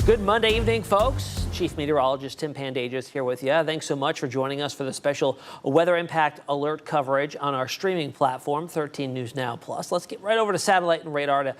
Good Monday evening, folks. Chief Meteorologist Tim Pandajis here with you. Thanks so much for joining us for the special weather impact alert coverage on our streaming platform, 13 News Now Plus. Let's get right over to satellite and radar to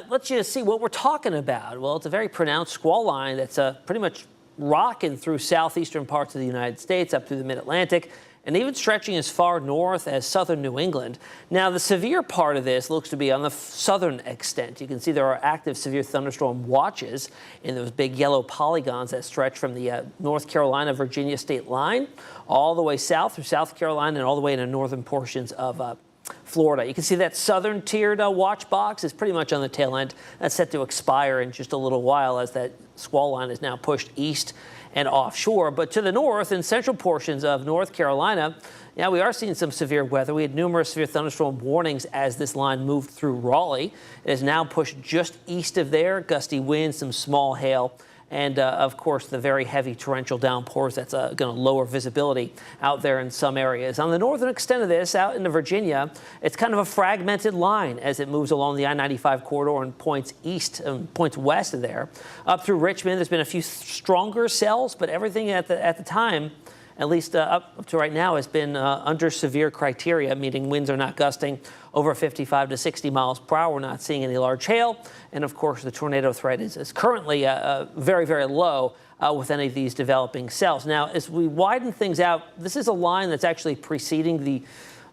let you see what we're talking about. Well, it's a very pronounced squall line that's pretty much rocking through southeastern parts of the United States up through the mid-Atlantic, and even stretching as far north as southern New England. Now, the severe part of this looks to be on the southern extent. You can see there are active severe thunderstorm watches in those big yellow polygons that stretch from the North Carolina-Virginia state line all the way south through South Carolina and all the way into northern portions of Florida. You can see that southern tiered watch box is pretty much on the tail end. That's set to expire in just a little while as that squall line is now pushed east and offshore. But to the north and central portions of North Carolina, yeah, we are seeing some severe weather. We had numerous severe thunderstorm warnings as this line moved through Raleigh. It is now pushed just east of there. Gusty winds, some small hail, and of course the very heavy torrential downpours that's going to lower visibility out there in some areas. On the northern extent of this, out into Virginia, it's kind of a fragmented line as it moves along the I-95 corridor and points east and points west of there. Up through Richmond, there's been a few stronger cells, but everything at the time, at least up to right now, has been under severe criteria, meaning winds are not gusting over 55 to 60 miles per hour. We're not seeing any large hail. And of course, the tornado threat is currently very, very low with any of these developing cells. Now, as we widen things out, this is a line that's actually preceding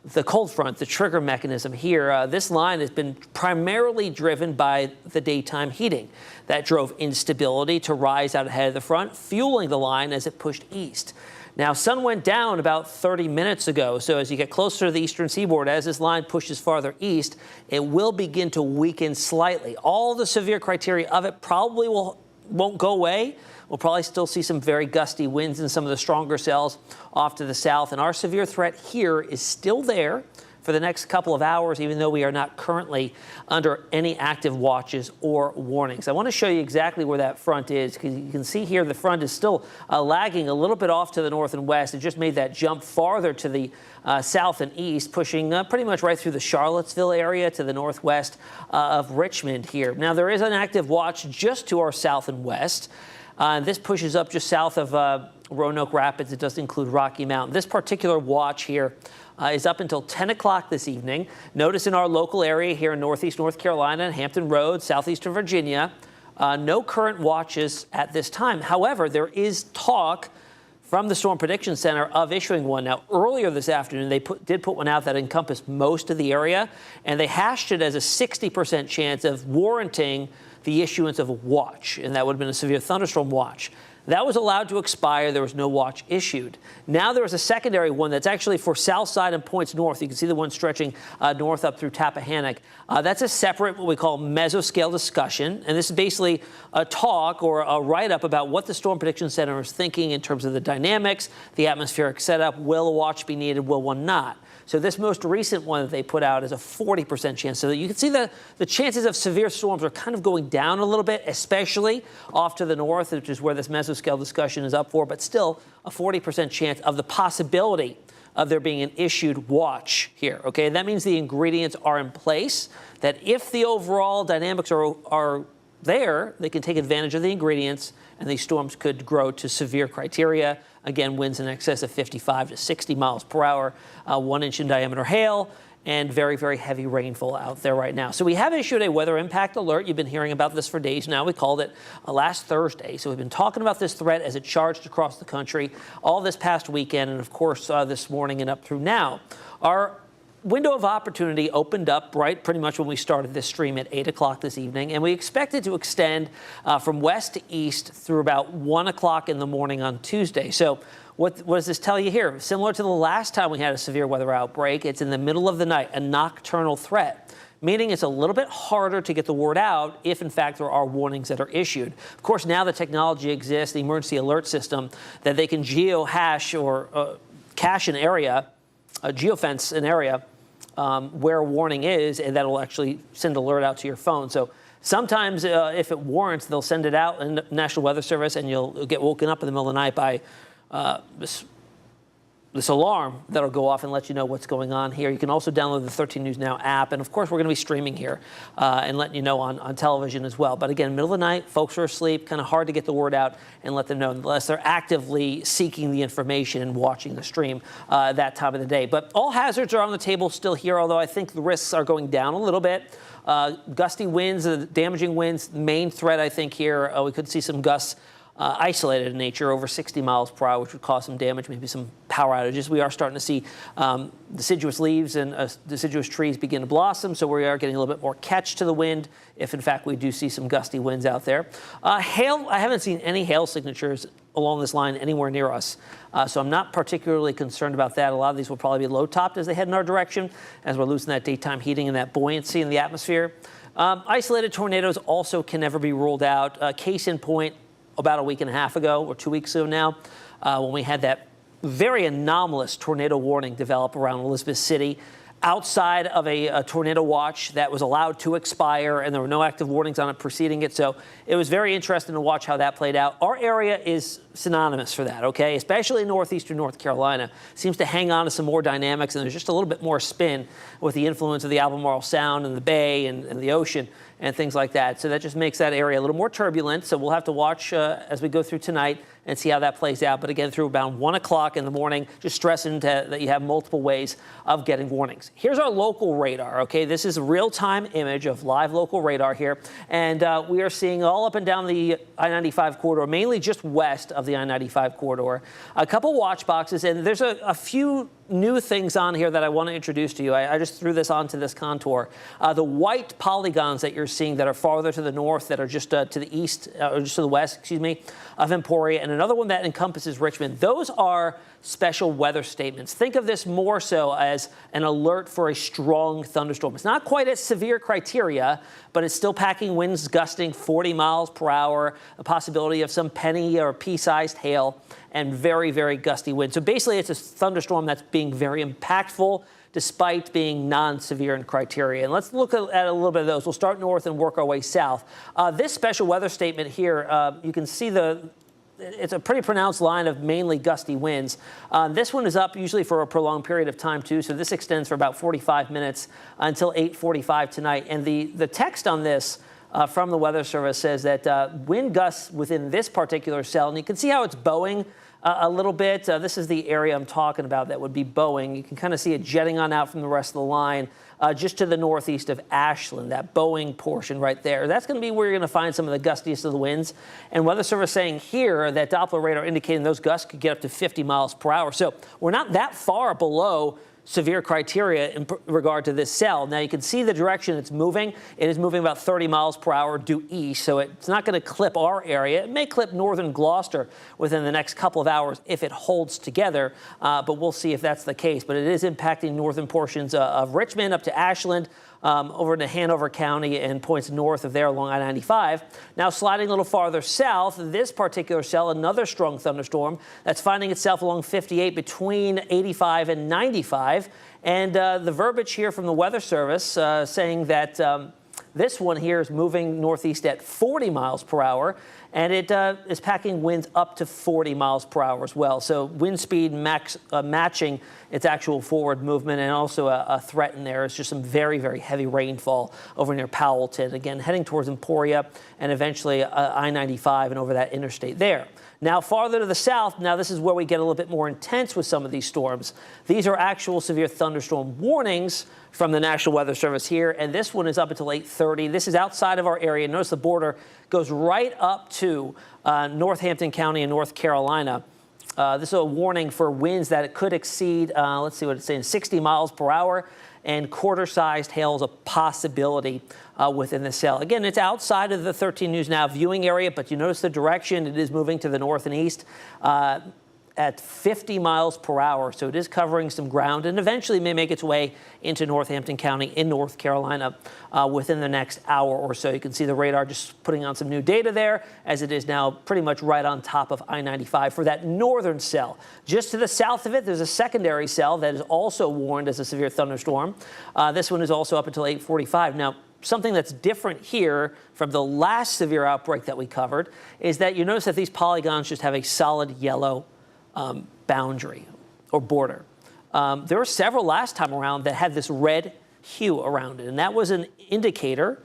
the cold front, the trigger mechanism here. This line has been primarily driven by the daytime heating. That drove instability to rise out ahead of the front, fueling the line as it pushed east. Now, sun went down about 30 minutes ago, so as you get closer to the eastern seaboard, as this line pushes farther east, it will begin to weaken slightly. All the severe criteria of it probably won't go away. We'll probably still see some very gusty winds in some of the stronger cells off to the south, and our severe threat here is still there for the next couple of hours, even though we are not currently under any active watches or warnings. I want to show you exactly where that front is, because you can see here the front is still lagging a little bit off to the north and west. It just made that jump farther to the south and east, pushing pretty much right through the Charlottesville area to the northwest of Richmond here. Now, there is an active watch just to our south and west. This pushes up just south of Roanoke Rapids. It does include Rocky Mountain. This particular watch here is up until 10 o'clock this evening. Notice in our local area here in northeast North Carolina and Hampton Roads, southeastern Virginia, no current watches at this time. However, there is talk from the Storm Prediction Center of issuing one. Now, earlier this afternoon, they did put one out that encompassed most of the area, and they hashed it as a 60% chance of warranting the issuance of a watch, and that would have been a severe thunderstorm watch. That was allowed to expire. There was no watch issued. Now there is a secondary one that's actually for south side and points north. You can see the one stretching north up through Tappahannock. That's a separate, what we call mesoscale discussion. And this is basically a talk or a write-up about what the Storm Prediction Center is thinking in terms of the dynamics, the atmospheric setup. Will a watch be needed? Will one not? So this most recent one that they put out is a 40% chance. So that you can see the chances of severe storms are kind of going down a little bit, especially off to the north, which is where this mesoscale discussion is up for, but still a 40% chance of the possibility of there being an issued watch here. Okay, that means the ingredients are in place, that if the overall dynamics are there, they can take advantage of the ingredients, and these storms could grow to severe criteria. Again, winds in excess of 55 to 60 miles per hour, 1 inch in diameter hail, and very, very heavy rainfall out there right now. So we have issued a weather impact alert. You've been hearing about this for days now. We called it last Thursday. So we've been talking about this threat as it charged across the country all this past weekend, and of course this morning and up through now. Our window of opportunity opened up right pretty much when we started this stream at 8 o'clock this evening, and we expect it to extend from west to east through about 1 o'clock in the morning on Tuesday. So what does this tell you here? Similar to the last time we had a severe weather outbreak, it's in the middle of the night, a nocturnal threat, meaning it's a little bit harder to get the word out if, in fact, there are warnings that are issued. Of course, now the technology exists, the emergency alert system, that they can geo-hash or cache an area, geofence an area where a warning is, and that'll actually send an alert out to your phone. So sometimes, if it warrants, they'll send it out in the National Weather Service, and you'll get woken up in the middle of the night by this this alarm that'll go off and let you know what's going on here. You can also download the 13 News Now app. And of course, we're going to be streaming here and letting you know on television as well. But again, middle of the night, folks are asleep, kind of hard to get the word out and let them know unless they're actively seeking the information and watching the stream that time of the day. But all hazards are on the table still here, although I think the risks are going down a little bit. Gusty winds, damaging winds, main threat, I think, here. We could see some gusts isolated in nature, over 60 miles per hour, which would cause some damage, maybe some power outages. We are starting to see deciduous leaves and deciduous trees begin to blossom, so we are getting a little bit more catch to the wind if, in fact, we do see some gusty winds out there. Hail, I haven't seen any hail signatures along this line anywhere near us, so I'm not particularly concerned about that. A lot of these will probably be low-topped as they head in our direction, as we're losing that daytime heating and that buoyancy in the atmosphere. Isolated tornadoes also can never be ruled out. Case in point, about a week and a half ago, or 2 weeks ago now, when we had that very anomalous tornado warning develop around Elizabeth City, outside of a tornado watch that was allowed to expire, and there were no active warnings on it preceding it. So it was very interesting to watch how that played out. Our area is synonymous for that, okay? Especially in northeastern North Carolina. Seems to hang on to some more dynamics, and there's just a little bit more spin with the influence of the Albemarle Sound and the Bay and the ocean and things like that. So that just makes that area a little more turbulent. So we'll have to watch as we go through tonight and see how that plays out. But again, through about 1 o'clock in the morning, just stressing that you have multiple ways of getting warnings. Here's our local radar, okay? This is a real-time image of live local radar here. And we are seeing all up and down the I-95 corridor, mainly just west of the I-95 corridor, a couple watch boxes. And there's a few new things on here that I want to introduce to you. I just threw this onto this contour. The white polygons that you're seeing that are farther to the north, that are just to the east, or just to the west, excuse me, of Emporia, and another one that encompasses Richmond. Those are special weather statements. Think of this more so as an alert for a strong thunderstorm. It's not quite as severe criteria, but it's still packing winds gusting 40 miles per hour, a possibility of some penny or pea-sized hail, and very, very gusty winds. So basically, it's a thunderstorm that's being very impactful despite being non-severe in criteria. And let's look at a little bit of those. We'll start north and work our way south. This special weather statement here, you can see it's a pretty pronounced line of mainly gusty winds. This one is up usually for a prolonged period of time, too. So this extends for about 45 minutes until 8:45 tonight. And the text on this from the Weather Service says that wind gusts within this particular cell, and you can see how it's bowing a little bit. This is the area I'm talking about that would be bowing. You can kind of see it jetting on out from the rest of the line just to the northeast of Ashland, that bowing portion right there. That's going to be where you're going to find some of the gustiest of the winds. And Weather Service saying here that Doppler radar indicating those gusts could get up to 50 miles per hour. So we're not that far below severe criteria in regard to this cell. Now, you can see the direction it's moving. It is moving about 30 miles per hour due east, so it's not going to clip our area. It may clip northern Gloucester within the next couple of hours if it holds together, but we'll see if that's the case. But it is impacting northern portions of Richmond up to Ashland, over into Hanover County and points north of there along I-95. Now sliding a little farther south, this particular cell, another strong thunderstorm that's finding itself along 58 between 85 and 95. And the verbiage here from the Weather Service saying that this one here is moving northeast at 40 miles per hour, and it is packing winds up to 40 miles per hour as well. So wind speed matching its actual forward movement, and also a threat in there is just some very, very heavy rainfall over near Powellton. Again, heading towards Emporia and eventually I-95 and over that interstate there. Now, farther to the south, now this is where we get a little bit more intense with some of these storms. These are actual severe thunderstorm warnings from the National Weather Service here, and this one is up until 8:30. This is outside of our area. Notice the border goes right up to Northampton County in North Carolina. This is a warning for winds that it could exceed, let's see what it's saying, 60 miles per hour, and quarter-sized hail is a possibility within the cell. Again, it's outside of the 13 News Now viewing area, but you notice the direction. It is moving to the north and east at 50 miles per hour. So it is covering some ground and eventually may make its way into Northampton County in North Carolina within the next hour or so. You can see the radar just putting on some new data there, as it is now pretty much right on top of I-95 for that northern cell. Just to the south of it, there's a secondary cell that is also warned as a severe thunderstorm. This one is also up until 8:45. Now, something that's different here from the last severe outbreak that we covered is that you notice that these polygons just have a solid yellow boundary. or border. There were several last time around that had this red hue around it, and that was an indicator,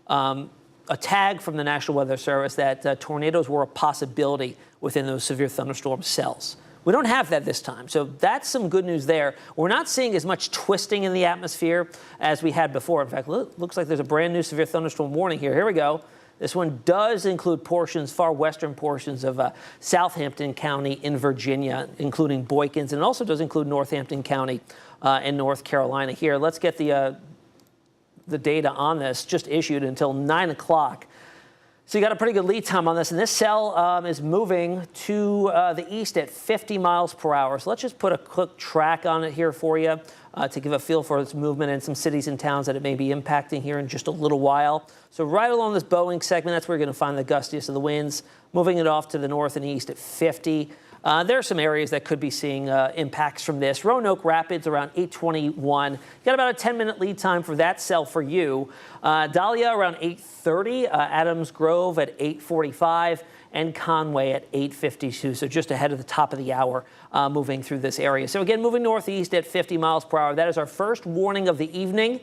a tag from the National Weather Service that tornadoes were a possibility within those severe thunderstorm cells. We don't have that this time, so that's some good news there. We're not seeing as much twisting in the atmosphere as we had before. In fact, looks like there's a brand new severe thunderstorm warning here. Here we go. This one does include far western portions of Southampton County in Virginia, including Boykins, and it also does include Northampton County in North Carolina here. Let's get the data on this, just issued until 9 o'clock. So you got a pretty good lead time on this, and this cell is moving to the east at 50 miles per hour. So let's just put a quick track on it here for you to give a feel for its movement and some cities and towns that it may be impacting here in just a little while. So right along this Boeing segment, that's where you're going to find the gustiest of the winds, moving it off to the north and east at 50. There are some areas that could be seeing impacts from this. Roanoke Rapids around 8:21. Got about a 10-minute lead time for that cell for you. Dahlia around 8:30. Adams Grove at 8:45. And Conway at 8:52. So just ahead of the top of the hour moving through this area. So again, moving northeast at 50 miles per hour. That is our first warning of the evening.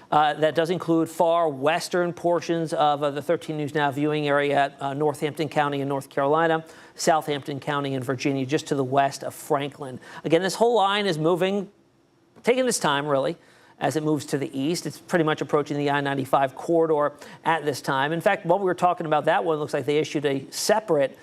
That does include far western portions of the 13 News Now viewing area, Northampton County in North Carolina, Southampton County in Virginia, just to the west of Franklin. Again, this whole line is moving, taking its time, really, as it moves to the east. It's pretty much approaching the I-95 corridor at this time. In fact, while we were talking about that one, it looks like they issued a separate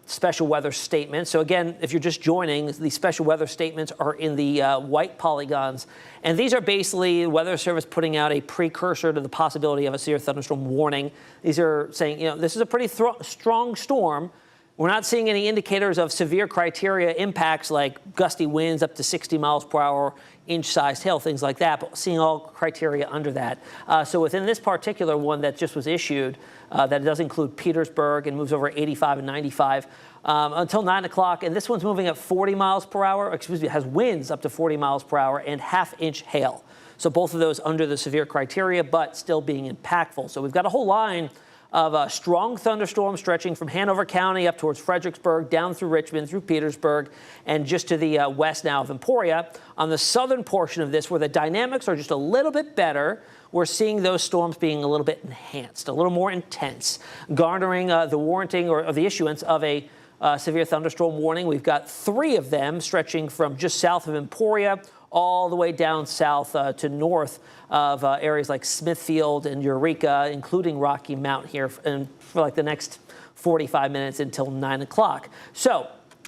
special weather statement. So again, if you're just joining, the special weather statements are in the white polygons. And these are basically the Weather Service putting out a precursor to the possibility of a severe thunderstorm warning. These are saying, this is a pretty strong storm. We're not seeing any indicators of severe criteria impacts like gusty winds up to 60 miles per hour, inch-sized hail, things like that, but seeing all criteria under that. So within this particular one that just was issued, that does include Petersburg and moves over 85 and 95 until 9 o'clock. And this one's moving at 40 miles per hour, it has winds up to 40 miles per hour and half-inch hail. So both of those under the severe criteria, but still being impactful. So we've got a whole line of strong thunderstorms stretching from Hanover County up towards Fredericksburg, down through Richmond, through Petersburg, and just to the west now of Emporia. On the southern portion of this, where the dynamics are just a little bit better, we're seeing those storms being a little bit enhanced, a little more intense, garnering the warranting or the issuance of a severe thunderstorm warning. We've got 3 of them stretching from just south of Emporia all the way down south to north of areas like Smithfield and Eureka, including Rocky Mount here for like the next 45 minutes until 9 o'clock. So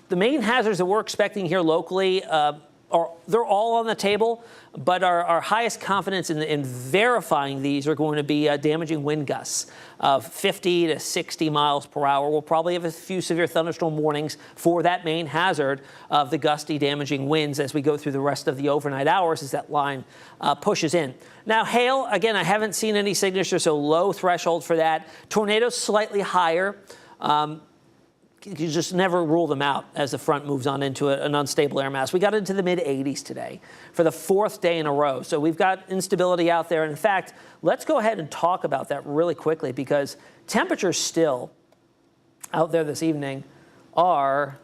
the main hazards that we're expecting here locally they're all on the table, but our highest confidence in verifying these are going to be damaging wind gusts of 50 to 60 miles per hour. We'll probably have a few severe thunderstorm warnings for that main hazard of the gusty, damaging winds as we go through the rest of the overnight hours as that line pushes in. Now, hail, again, I haven't seen any signature, so low threshold for that. Tornadoes slightly higher. You just never rule them out as the front moves on into an unstable air mass. We got into the mid-80s today for the 4th day in a row. So we've got instability out there. And in fact, let's go ahead and talk about that really quickly because temperatures still out there this evening are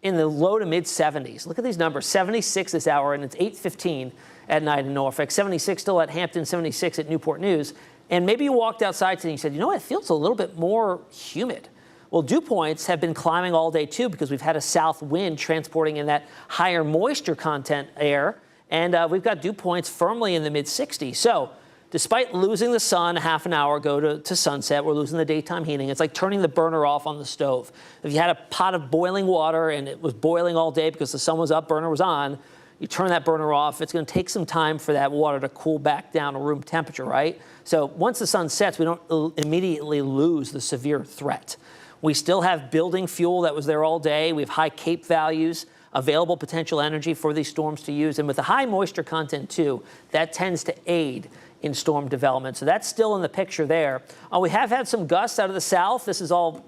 in the low to mid-70s. Look at these numbers, 76 this hour, and it's 8:15 at night in Norfolk, 76 still at Hampton, 76 at Newport News. And maybe you walked outside today and you said, it feels a little bit more humid. Well, dew points have been climbing all day, too, because we've had a south wind transporting in that higher moisture content air, and we've got dew points firmly in the mid-60s. So despite losing the sun half an hour ago to sunset, we're losing the daytime heating. It's like turning the burner off on the stove. If you had a pot of boiling water and it was boiling all day because the sun was up, burner was on, you turn that burner off. It's going to take some time for that water to cool back down to room temperature, right? So once the sun sets, we don't immediately lose the severe threat. We still have building fuel that was there all day. We have high CAPE values, available potential energy for these storms to use. And with the high moisture content, too, that tends to aid in storm development. So that's still in the picture there. We have had some gusts out of the south. This is all,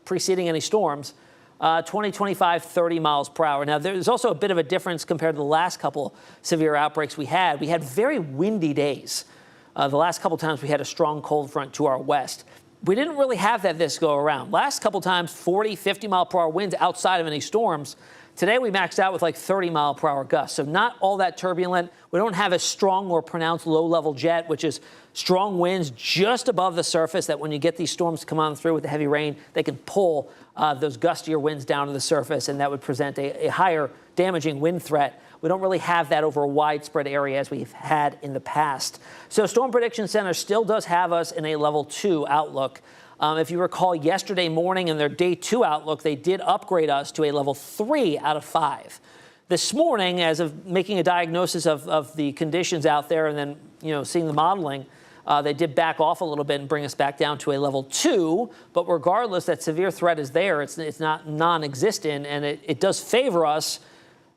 preceding any storms. 20, 25, 30 miles per hour. Now, there's also a bit of a difference compared to the last couple severe outbreaks we had. We had very windy days. The last couple times we had a strong cold front to our west. We didn't really have that this go around. Last couple times, 40, 50 mile per hour winds outside of any storms. Today we maxed out with like 30-mile-per-hour gusts, so not all that turbulent. We don't have a strong or pronounced low-level jet, which is strong winds just above the surface that when you get these storms come on through with the heavy rain, they can pull those gustier winds down to the surface, and that would present a higher damaging wind threat. We don't really have that over a widespread area as we've had in the past. So Storm Prediction Center still does have us in a level 2 outlook. If you recall yesterday morning in their day 2 outlook, they did upgrade us to a level 3 out of 5. This morning, as of making a diagnosis of the conditions out there and then, seeing the modeling, they did back off a little bit and bring us back down to a level 2. But regardless, that severe threat is there. It's not non-existent, and it does favor us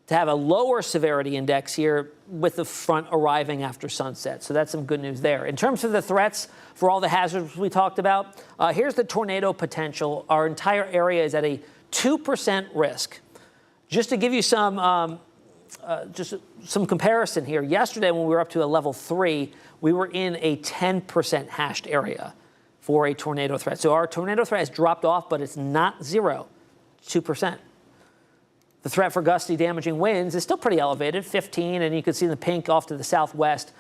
to have a lower severity index here with the front arriving after sunset. So that's some good news there. In terms of the threats for all the hazards we talked about, here's the tornado potential. Our entire area is at a 2% risk. Just to give you some comparison here, yesterday when we were up to a level 3, we were in a 10% hashed area for a tornado threat. So our tornado threat has dropped off, but it's not 0, 2%. The threat for gusty, damaging winds is still pretty elevated, 15, and you can see in the pink off to the southwest,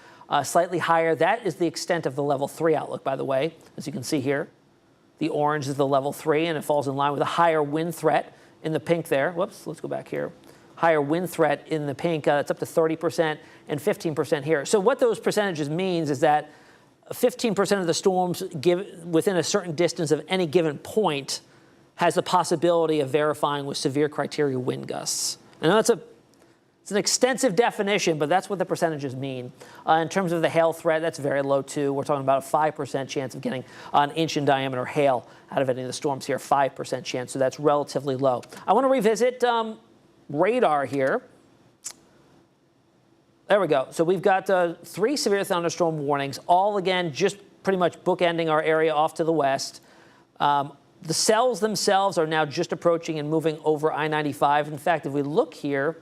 slightly higher. That is the extent of the level 3 outlook, by the way, as you can see here. The orange is the level 3, and it falls in line with a higher wind threat in the pink there. Whoops, let's go back here. Higher wind threat in the pink, it's up to 30% and 15% here. So what those percentages means is that 15% of the storms within a certain distance of any given point has the possibility of verifying with severe criteria wind gusts. I know it's an extensive definition, but that's what the percentages mean. In terms of the hail threat, that's very low too. We're talking about a 5% chance of getting an inch in diameter hail out of any of the storms here, 5% chance, so that's relatively low. I want to revisit radar here. There we go. So we've got 3 severe thunderstorm warnings, all again just pretty much bookending our area off to the west. The cells themselves are now just approaching and moving over I-95. In fact, if we look here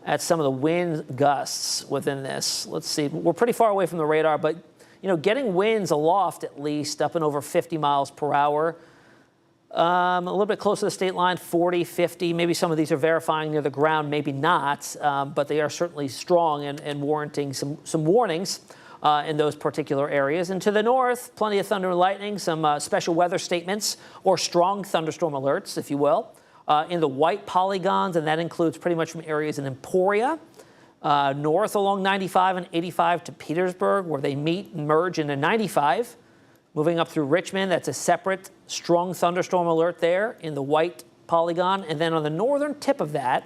at some of the wind gusts within this, let's see, we're pretty far away from the radar, but getting winds aloft at least up and over 50 miles per hour, a little bit close to the state line, 40, 50. Maybe some of these are verifying near the ground, maybe not, but they are certainly strong and warranting some warnings in those particular areas. And to the north, plenty of thunder and lightning, some special weather statements or strong thunderstorm alerts, if you will, in the white polygons, and that includes pretty much from areas in Emporia, north along 95 and 85 to Petersburg, where they meet and merge into 95. Moving up through Richmond, that's a separate strong thunderstorm alert there in the white polygon. And then on the northern tip of that,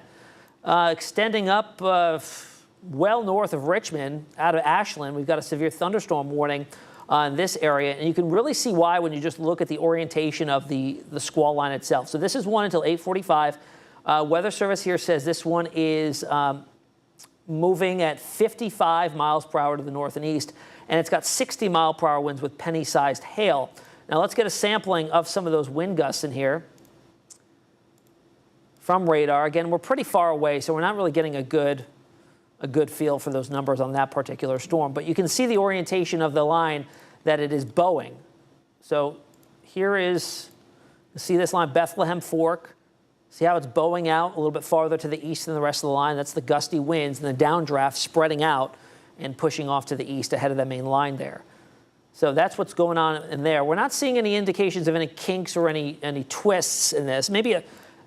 extending up well north of Richmond, out of Ashland, we've got a severe thunderstorm warning in this area. And you can really see why when you just look at the orientation of the squall line itself. So this is one until 8:45. Weather Service here says this one is moving at 55 miles per hour to the north and east, and it's got 60-mile-per-hour winds with penny-sized hail. Now let's get a sampling of some of those wind gusts in here from radar. Again, we're pretty far away, so we're not really getting a good feel for those numbers on that particular storm. But you can see the orientation of the line that it is bowing. So here is, you see this line, Bethlehem Fork. See how it's bowing out a little bit farther to the east than the rest of the line? That's the gusty winds and the downdraft spreading out and pushing off to the east ahead of the main line there. So that's what's going on in there. We're not seeing any indications of any kinks or any twists in this. Maybe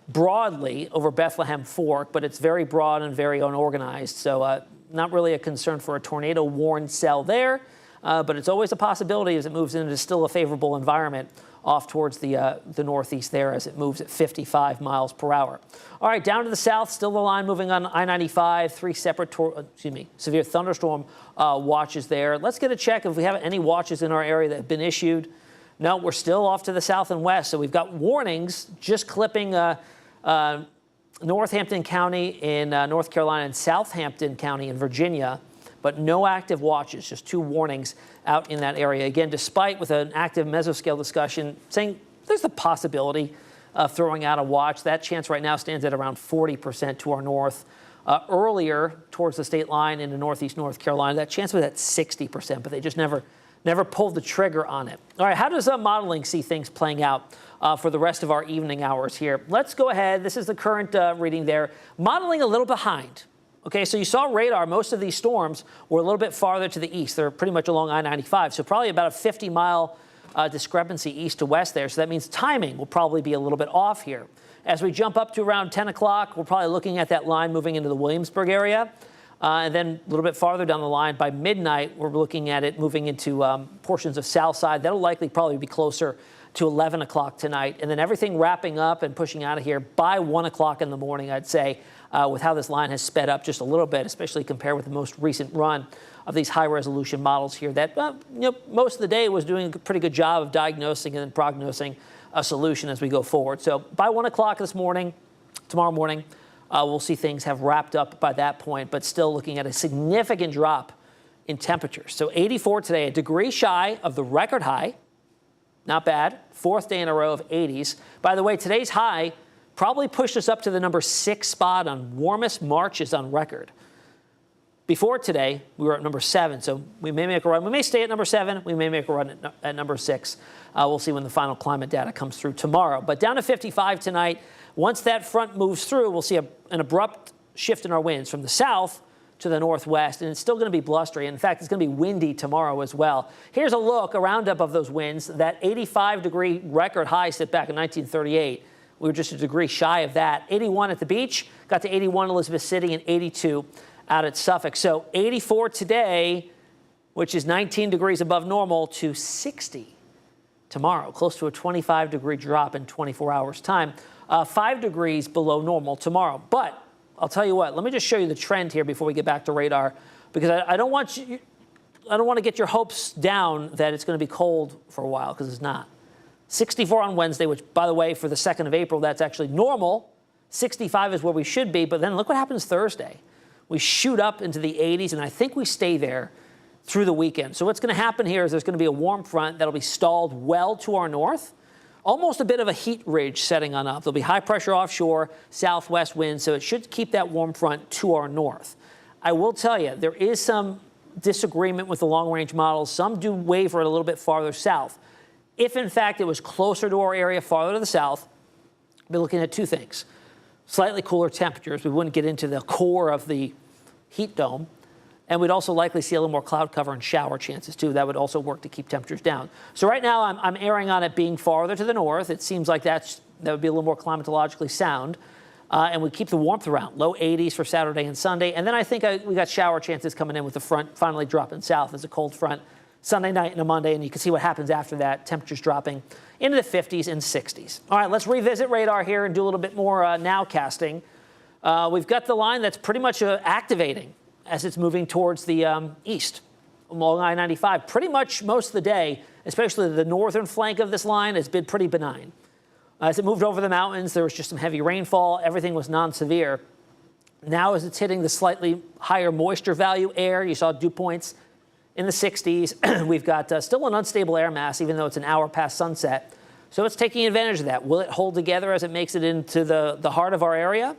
broadly over Bethlehem Fork, but it's very broad and very unorganized. So not really a concern for a tornado warned cell there, but it's always a possibility as it moves into still a favorable environment off towards the northeast there as it moves at 55 miles per hour. All right, down to the south, still the line moving on I-95, 3 separate severe thunderstorm watches there. Let's get a check if we have any watches in our area that have been issued. No, we're still off to the south and west, so we've got warnings just clipping Northampton County in North Carolina and Southampton County in Virginia, but no active watches, just 2 warnings out in that area. Again, despite with an active mesoscale discussion saying there's the possibility of throwing out a watch. That chance right now stands at around 40% to our north. Earlier, towards the state line into northeast North Carolina, that chance was at 60%, but they just never never pulled the trigger on it. All right, how does modeling see things playing out for the rest of our evening hours here? Let's go ahead. This is the current reading there. Modeling a little behind. Okay, so you saw radar. Most of these storms were a little bit farther to the east. They're pretty much along I-95, so probably about a 50-mile discrepancy east to west there. So that means timing will probably be a little bit off here. As we jump up to around 10 o'clock, we're probably looking at that line moving into the Williamsburg area. And then a little bit farther down the line, by midnight, we're looking at it moving into portions of south side. That'll likely probably be closer to 11 o'clock tonight. And then everything wrapping up and pushing out of here by 1 o'clock in the morning, I'd say, with how this line has sped up just a little bit, especially compared with the most recent run of these high-resolution models here that most of the day was doing a pretty good job of diagnosing and then prognosing a solution as we go forward. So by 1 o'clock this morning, tomorrow morning, we'll see things have wrapped up by that point, but still looking at a significant drop in temperatures. So 84 today, a degree shy of the record high. Not bad. Fourth day in a row of 80s. By the way, today's high probably pushed us up to the number 6 spot on warmest Marches on record. Before today, we were at number 7, so we may make a run. We may stay at number 7. We may make a run at number 6. We'll see when the final climate data comes through tomorrow. But down to 55 tonight. Once that front moves through, we'll see an abrupt shift in our winds from the south to the northwest, and it's still going to be blustery. In fact, it's going to be windy tomorrow as well. Here's a look, a roundup of those winds. That 85-degree record high set back in 1938. We were just a degree shy of that. 81 at the beach, got to 81 Elizabeth City, and 82 out at Suffolk. So 84 today, which is 19 degrees above normal, to 60 tomorrow, close to a 25-degree drop in 24 hours' time. 5 degrees below normal tomorrow. But I'll tell you what, let me just show you the trend here before we get back to radar, because I don't want to get your hopes down that it's going to be cold for a while, because it's not. 64 on Wednesday, which, by the way, for the 2nd of April, that's actually normal. 65 is where we should be, but then look what happens Thursday. We shoot up into the 80s, and I think we stay there through the weekend. So what's going to happen here is there's going to be a warm front that'll be stalled well to our north. Almost a bit of a heat ridge setting on up. There'll be high pressure offshore, southwest winds, so it should keep that warm front to our north. I will tell you, there is some disagreement with the long-range models. Some do waver a little bit farther south. If, in fact, it was closer to our area, farther to the south, we'll be looking at two things. Slightly cooler temperatures. We wouldn't get into the core of the heat dome. And we'd also likely see a little more cloud cover and shower chances, too. That would also work to keep temperatures down. So right now, I'm erring on it being farther to the north. It seems like that would be a little more climatologically sound. And we keep the warmth around, low 80s for Saturday and Sunday. And then I think we got shower chances coming in with the front finally dropping south as a cold front Sunday night and a Monday. And you can see what happens after that, temperatures dropping into the 50s and 60s. All right, let's revisit radar here and do a little bit more nowcasting. We've got the line that's pretty much activating as it's moving towards the east along I-95. Pretty much most of the day, especially the northern flank of this line, has been pretty benign. As it moved over the mountains, there was just some heavy rainfall. Everything was non-severe. Now as it's hitting the slightly higher moisture value air, you saw dew points in the 60s. We've got still an unstable air mass, even though it's an hour past sunset. So it's taking advantage of that. Will it hold together as it makes it into the heart of our area?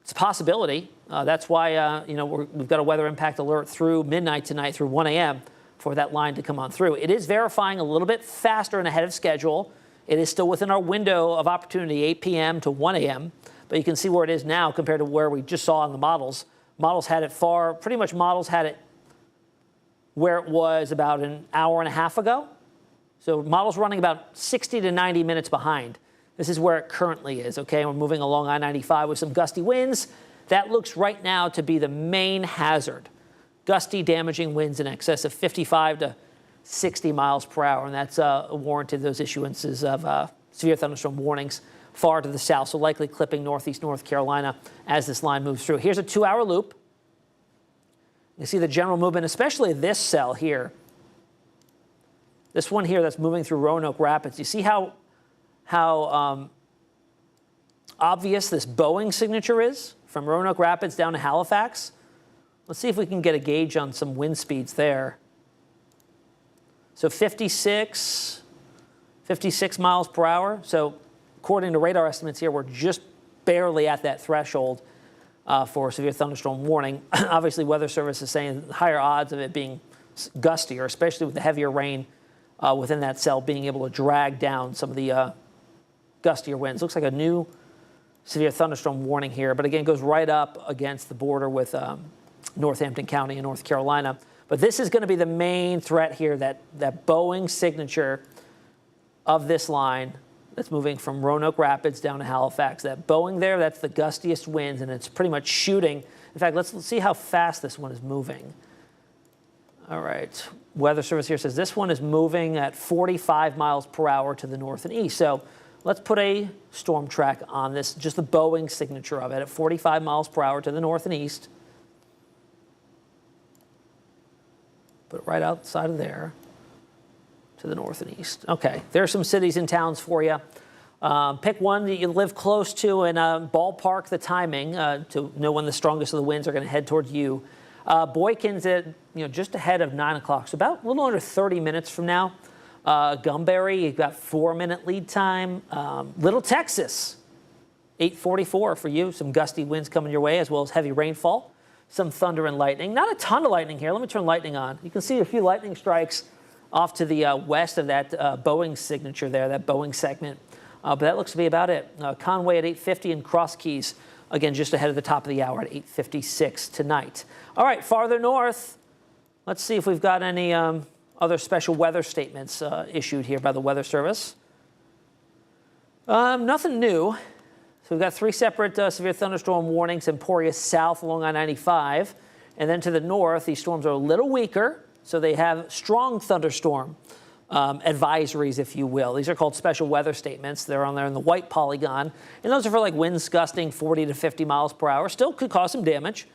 It's a possibility. That's why we've got a weather impact alert through midnight tonight through 1 a.m. for that line to come on through. It is verifying a little bit faster and ahead of schedule. It is still within our window of opportunity, 8 p.m. to 1 a.m. But you can see where it is now compared to where we just saw on the models. Models had it models had it where it was about an hour and a half ago. So models running about 60 to 90 minutes behind. This is where it currently is, okay? We're moving along I-95 with some gusty winds. That looks right now to be the main hazard. Gusty, damaging winds in excess of 55 to 60 miles per hour, and that's warranted those issuances of severe thunderstorm warnings far to the south, so likely clipping northeast North Carolina as this line moves through. Here's a 2-hour loop. You see the general movement, especially this cell here. This one here that's moving through Roanoke Rapids. You see how obvious this Boeing signature is from Roanoke Rapids down to Halifax? Let's see if we can get a gauge on some wind speeds there. So 56 miles per hour. So according to radar estimates here, we're just barely at that threshold for severe thunderstorm warning. Obviously, Weather Service is saying higher odds of it being gustier, especially with the heavier rain within that cell being able to drag down some of the gustier winds. Looks like a new severe thunderstorm warning here, but again, goes right up against the border with Northampton County in North Carolina. But this is going to be the main threat here, that Boeing signature of this line that's moving from Roanoke Rapids down to Halifax. That Boeing there, that's the gustiest winds, and it's pretty much shooting. In fact, let's see how fast this one is moving. All right. Weather Service here says this one is moving at 45 miles per hour to the north and east. So let's put a storm track on this, just the Boeing signature of it, at 45 miles per hour to the north and east. Put it right outside of there to the north and east. Okay, there's some cities and towns for you. Pick one that you live close to and ballpark the timing to know when the strongest of the winds are going to head towards you. Boykin's at just ahead of 9 o'clock, so about a little under 30 minutes from now. Gumberry, you've got 4-minute lead time. Little Texas, 8:44 for you. Some gusty winds coming your way, as well as heavy rainfall. Some thunder and lightning. Not a ton of lightning here. Let me turn lightning on. You can see a few lightning strikes off to the west of that Boeing signature there, that Boeing segment. But that looks to be about it. Conway at 8:50 and Cross Keys, again, just ahead of the top of the hour at 8:56 tonight. All right, farther north, let's see if we've got any other special weather statements issued here by the Weather Service. Nothing new. So we've got 3 separate severe thunderstorm warnings, Emporia south along I-95. And then to the north, these storms are a little weaker, so they have strong thunderstorm advisories, if you will. These are called special weather statements. They're on there in the white polygon. And those are for like winds gusting 40 to 50 miles per hour. Still could cause some damage.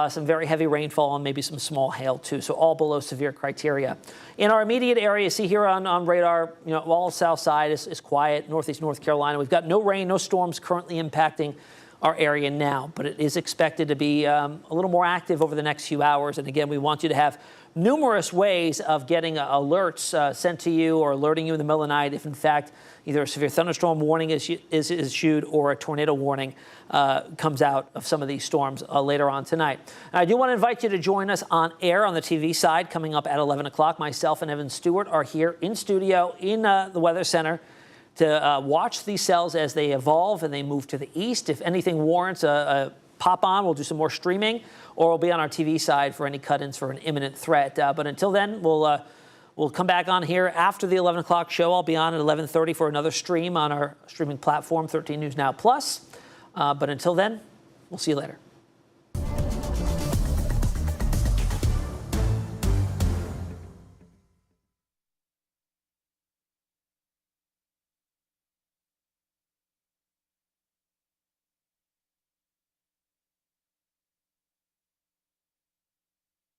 Some very heavy rainfall and maybe some small hail too. So all below severe criteria. In our immediate area, see here on radar, all south side is quiet. Northeast North Carolina, we've got no rain, no storms currently impacting our area now, but it is expected to be a little more active over the next few hours. And again, we want you to have numerous ways of getting alerts sent to you or alerting you in the middle of the night if, in fact, either a severe thunderstorm warning is issued or a tornado warning comes out of some of these storms later on tonight. I do want to invite you to join us on air on the TV side coming up at 11 o'clock. Myself and Evan Stewart are here in studio in the Weather Center to watch these cells as they evolve and they move to the east. If anything warrants a pop on, we'll do some more streaming, or we'll be on our TV side for any cut-ins for an imminent threat. But until then, we'll come back on here after the 11 o'clock show. I'll be on at 11:30 for another stream on our streaming platform, 13 News Now Plus. But until then, we'll see you later.